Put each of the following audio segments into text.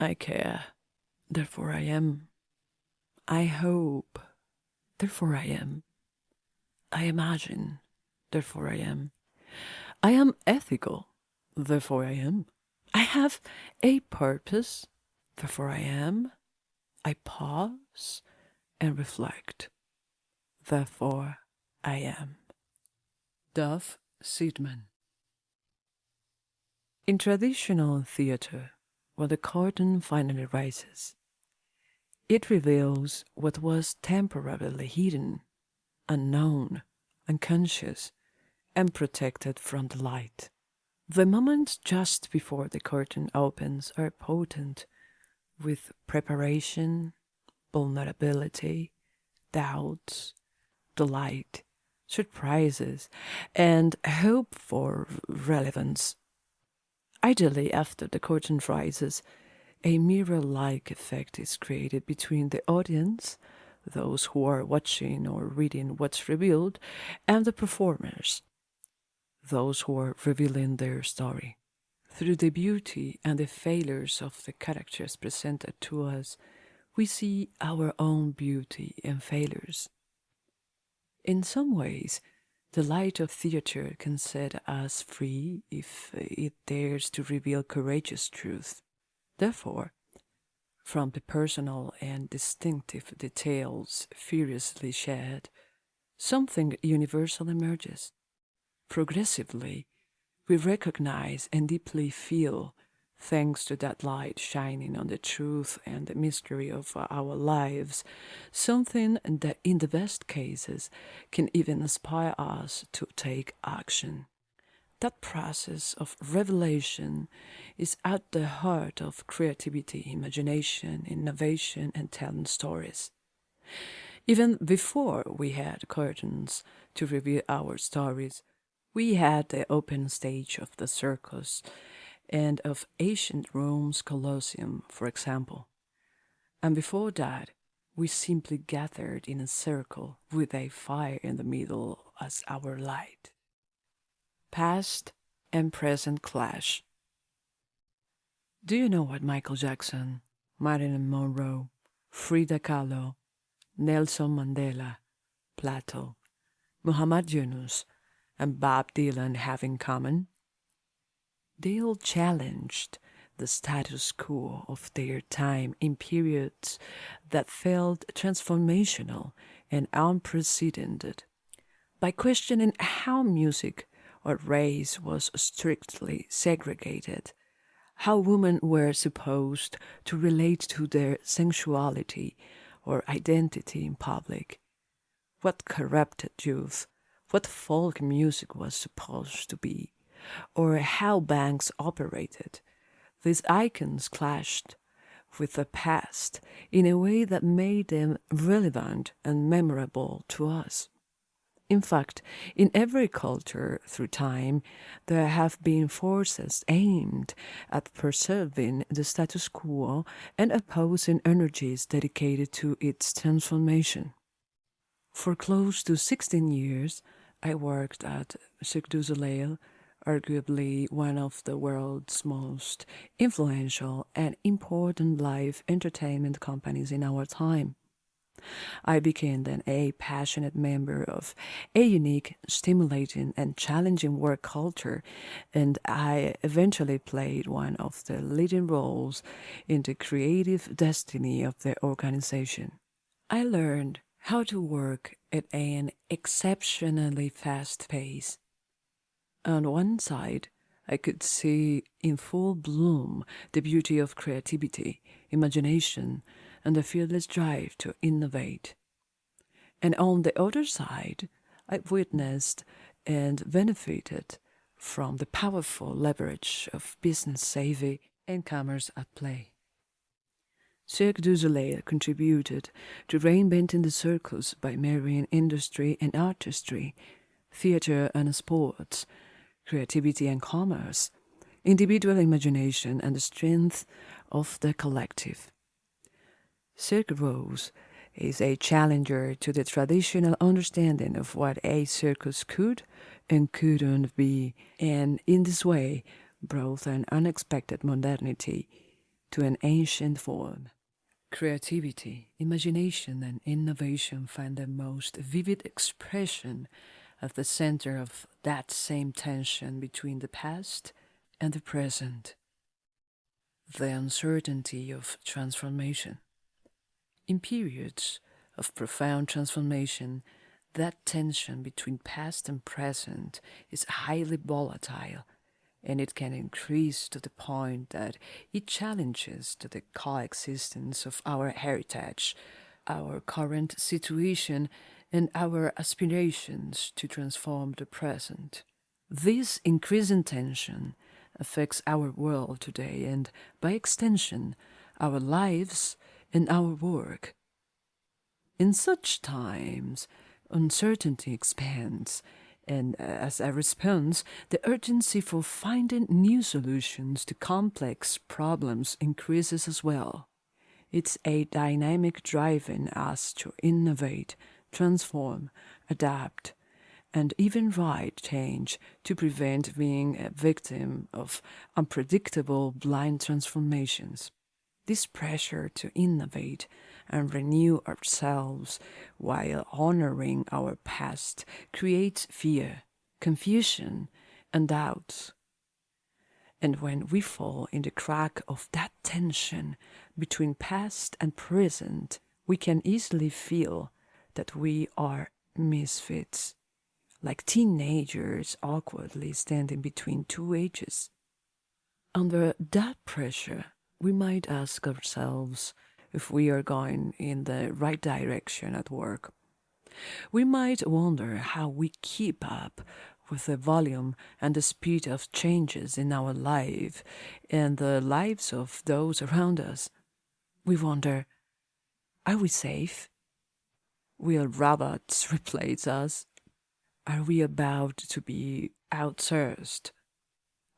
I care, therefore I am. I hope, therefore I am. I imagine, therefore I am. I am ethical, therefore I am. I have a purpose, therefore I am. I pause and reflect, therefore I am. Dove Seidman. In traditional theatre, when the curtain finally rises, it reveals what was temporarily hidden, unknown, unconscious, and protected from the light. The moments just before the curtain opens are potent with preparation, vulnerability, doubts, delight, surprises, and hope for relevance. Ideally, after the curtain rises, a mirror-like effect is created between the audience, those who are watching or reading what's revealed, and the performers, those who are revealing their story. Through the beauty and the failures of the characters presented to us, we see our own beauty and failures. In some ways, the light of theatre can set us free if it dares to reveal courageous truth. Therefore, from the personal and distinctive details furiously shared, something universal emerges. Progressively, we recognize and deeply feel, thanks to that light shining on the truth and the mystery of our lives, something that in the best cases can even inspire us to take action. That process of revelation is at the heart of creativity, imagination, innovation, and telling stories. Even before we had curtains to reveal our stories, we had the open stage of the circus and of ancient Rome's Colosseum, for example. And before that, we simply gathered in a circle with a fire in the middle as our light. Past and present clash. Do you know what Michael Jackson, Marilyn Monroe, Frida Kahlo, Nelson Mandela, Plato, Muhammad Yunus, and Bob Dylan have in common? They all challenged the status quo of their time in periods that felt transformational and unprecedented. By questioning how music or race was strictly segregated, how women were supposed to relate to their sensuality or identity in public, what corrupted youth, what folk music was supposed to be, or how banks operated, these icons clashed with the past in a way that made them relevant and memorable to us. In fact, in every culture through time, there have been forces aimed at preserving the status quo and opposing energies dedicated to its transformation. For close to 16 years, I worked at Cirque du Soleil, arguably one of the world's most influential and important live entertainment companies in our time. I became then a passionate member of a unique, stimulating, and challenging work culture, and I eventually played one of the leading roles in the creative destiny of the organization. I learned how to work at an exceptionally fast pace. On one side, I could see in full bloom the beauty of creativity, imagination, and the fearless drive to innovate. And on the other side, I witnessed and benefited from the powerful leverage of business savvy and commerce at play. Cirque du Soleil contributed to reinventing the circus by marrying industry and artistry, theater and sports, creativity and commerce, individual imagination and the strength of the collective. Cirque Rose is a challenger to the traditional understanding of what a circus could and couldn't be, and in this way brought an unexpected modernity to an ancient form. Creativity, imagination, and innovation find their most vivid expression at the center of that same tension between the past and the present, the uncertainty of transformation. In periods of profound transformation, that tension between past and present is highly volatile, and it can increase to the point that it challenges to the coexistence of our heritage, our current situation, and our aspirations to transform the present. This increasing tension affects our world today and, by extension, our lives and our work. In such times, uncertainty expands, and as a response, the urgency for finding new solutions to complex problems increases as well. It's a dynamic driving us to innovate, transform, adapt, and even right change to prevent being a victim of unpredictable blind transformations. This pressure to innovate and renew ourselves while honoring our past creates fear, confusion, and doubts. And when we fall in the crack of that tension between past and present, we can easily feel that we are misfits, like teenagers awkwardly standing between two ages. Under that pressure, we might ask ourselves if we are going in the right direction at work. We might wonder how we keep up with the volume and the speed of changes in our life and the lives of those around us. We wonder, are we safe? Will robots replace us? Are we about to be outsourced,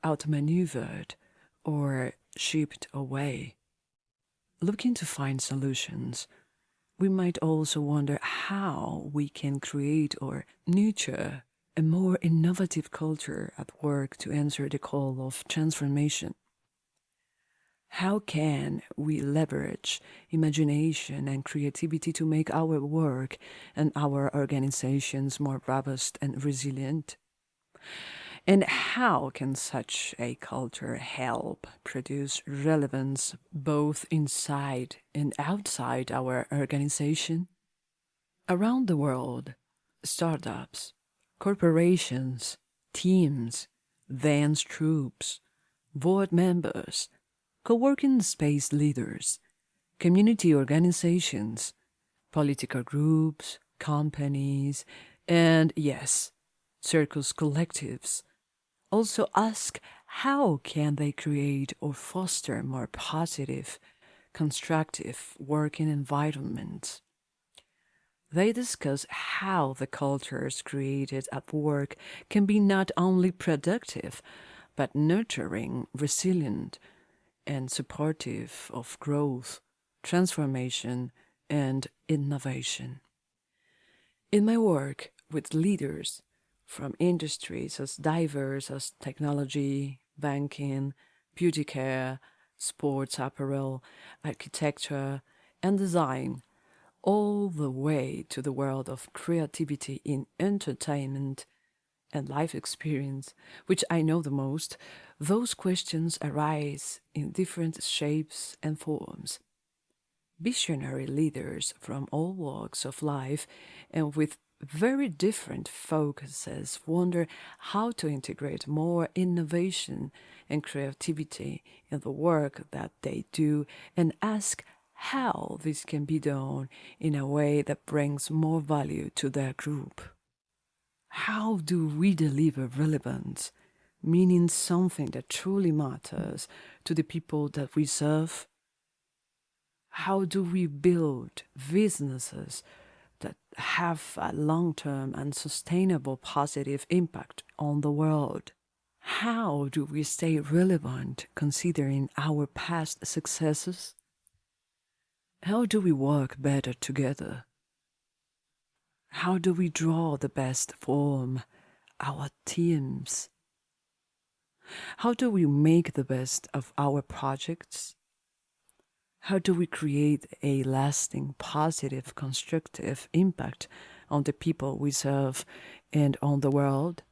outmaneuvered, or shipped away? Looking to find solutions, we might also wonder how we can create or nurture a more innovative culture at work to answer the call of transformation. How can we leverage imagination and creativity to make our work and our organizations more robust and resilient? And how can such a culture help produce relevance both inside and outside our organization? Around the world, startups, corporations, teams, dance troupes, board members, co-working space leaders, community organizations, political groups, companies, and yes, circus collectives also ask how can they create or foster more positive, constructive working environments. They discuss how the cultures created at work can be not only productive, but nurturing, resilient, and supportive of growth, transformation, and innovation. In my work with leaders from industries as diverse as technology, banking, beauty care, sports apparel, architecture, and design, all the way to the world of creativity in entertainment and life experience, which I know the most, those questions arise in different shapes and forms. Visionary leaders from all walks of life and with very different focuses wonder how to integrate more innovation and creativity in the work that they do and ask how this can be done in a way that brings more value to their group. How do we deliver relevance, meaning something that truly matters to the people that we serve? How do we build businesses that have a long-term and sustainable positive impact on the world? How do we stay relevant considering our past successes? How do we work better together? How do we draw the best from our teams? How do we make the best of our projects? How do we create a lasting, positive, constructive impact on the people we serve and on the world